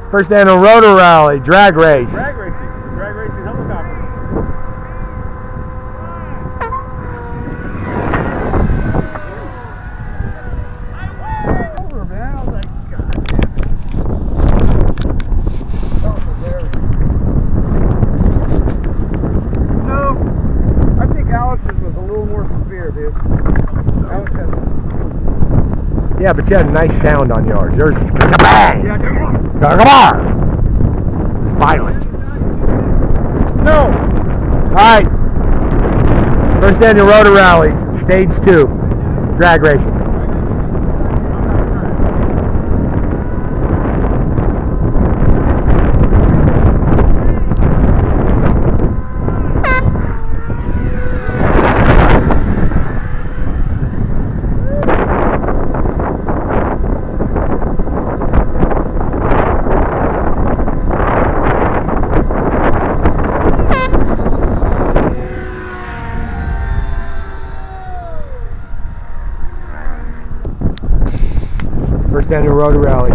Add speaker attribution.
Speaker 1: First annual rotor rally, drag race.
Speaker 2: Drag racing helicopter. Over, man. I was like, God damn it. That was hilarious. No, I think Alice's was a little more severe, dude. Alice had.
Speaker 1: Yeah, but you had a nice sound on yours. Yours, kabang!
Speaker 2: Yeah, come on.
Speaker 1: Come on! Violent.
Speaker 2: No.
Speaker 1: Alright. First annual rotor rally, stage 2, drag racing. First annual rotor rally.